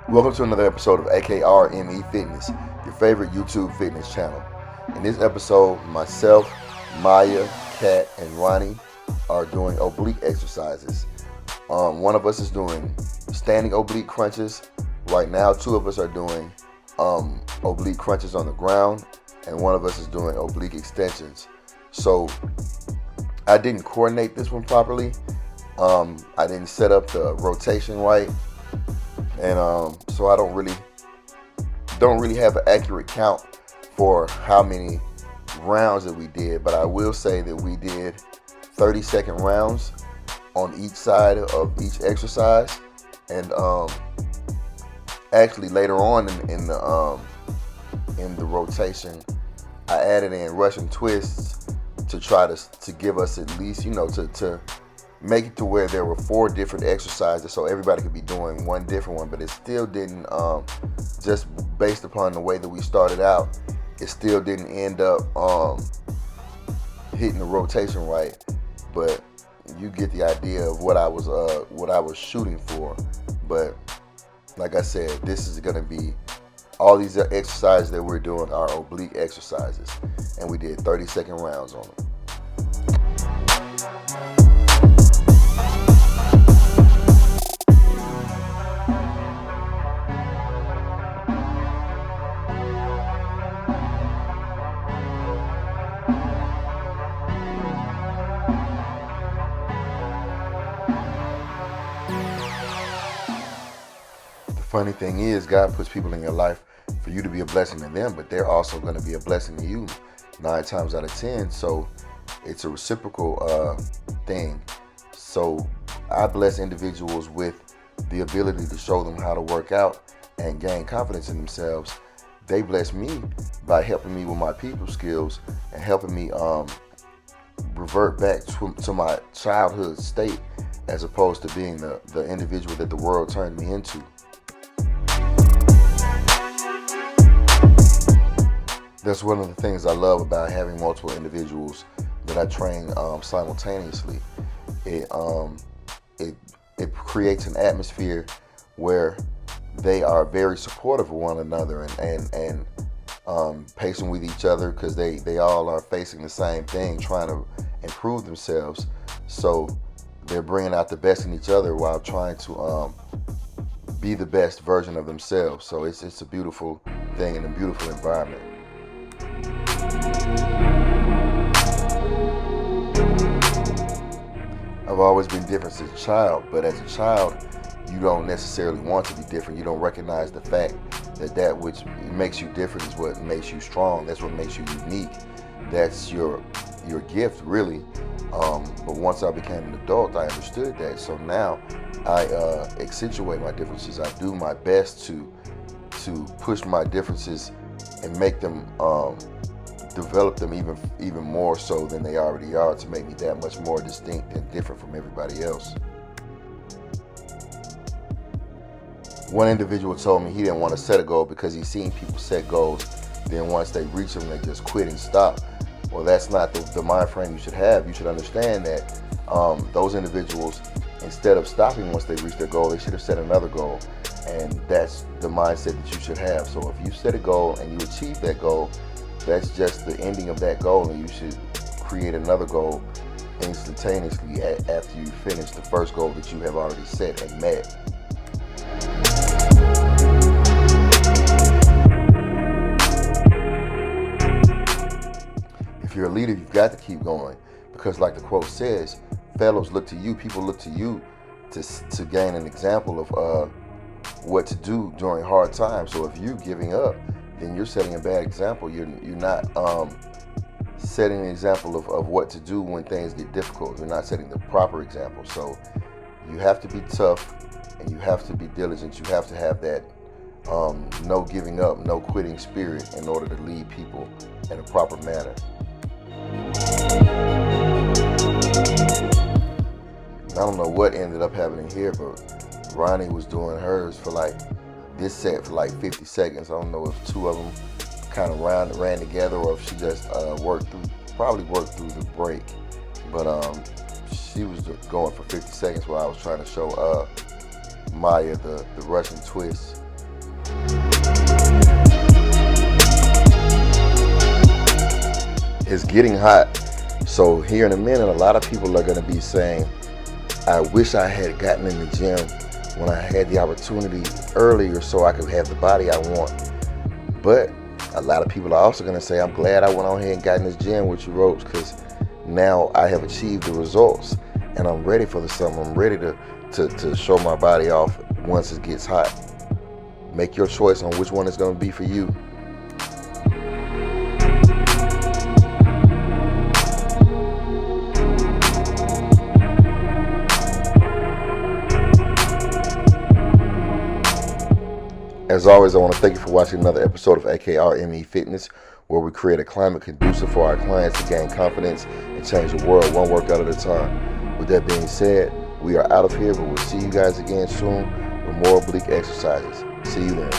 Welcome to another episode of AKRME Fitness, your favorite YouTube fitness channel. In this episode, myself, Maya, Kat, and Ronnie are doing oblique exercises. One of us is doing standing oblique crunches. Right now, two of us are doing oblique crunches on the ground, and one of us is doing oblique extensions. So I didn't coordinate this one properly. I didn't set up the rotation right. And so I don't really have an accurate count for how many rounds that we did, but I will say that we did 30-second rounds on each side of each exercise. And actually later on in the rotation, I added in Russian twists to try to give us at least, to make it to where there were 4 different exercises so everybody could be doing one different one, but it still didn't, just based upon the way that we started out, it still didn't end up hitting the rotation right. But you get the idea of what I was shooting for. But like I said, this is going to be, all these exercises that we're doing are oblique exercises, and we did 30-second rounds on them. Funny thing is, God puts people in your life for you to be a blessing to them, but they're also going to be a blessing to you 9 times out of 10. So it's a reciprocal thing. So I bless individuals with the ability to show them how to work out and gain confidence in themselves. They bless me by helping me with my people skills and helping me revert back to my childhood state, as opposed to being the individual that the world turned me into. That's one of the things I love about having multiple individuals that I train simultaneously. It creates an atmosphere where they are very supportive of one another and patient with each other, because they all are facing the same thing, trying to improve themselves. So they're bringing out the best in each other while trying to be the best version of themselves. So it's a beautiful thing and a beautiful environment. I've always been different as a child, but as a child, you don't necessarily want to be different. You don't recognize the fact that which makes you different is what makes you strong. That's what makes you unique. That's your gift, really. But once I became an adult, I understood that. So now I accentuate my differences. I do my best to push my differences and make them develop them even more so than they already are, to make me that much more distinct and different from everybody else. One individual told me he didn't want to set a goal because he's seen people set goals, then once they reach them, they just quit and stop. Well, that's not the mind frame you should have. You should understand that those individuals, instead of stopping once they reach their goal, they should have set another goal. And that's the mindset that you should have. So if you set a goal and you achieve that goal, that's just the ending of that goal, and you should create another goal instantaneously after you finish the first goal that you have already set and met. If you're a leader, you've got to keep going, because like the quote says, fellows look to you, people look to you to gain an example of what to do during hard times. So if you're giving up, then you're setting a bad example. You're not setting an example of what to do when things get difficult. You're not setting the proper example. So you have to be tough, and you have to be diligent. You have to have that no giving up, no quitting spirit in order to lead people in a proper manner. I don't know what ended up happening here, but Ronnie was doing hers for this set for 50 seconds. I don't know if 2 of them kind of ran together, or if she just worked through the break. But she was going for 50 seconds while I was trying to show Maya the Russian twist. It's getting hot. So here in a minute, a lot of people are going to be saying, I wish I had gotten in the gym when I had the opportunity earlier so I could have the body I want. But a lot of people are also going to say, I'm glad I went on here and got in this gym with you, Ropes, because now I have achieved the results and I'm ready for the summer. I'm ready to show my body off once it gets hot. Make your choice on which one it's going to be for you. As always, I want to thank you for watching another episode of AKRME Fitness, where we create a climate conducive for our clients to gain confidence and change the world one workout at a time. With that being said, we are out of here, but we'll see you guys again soon with more oblique exercises. See you then.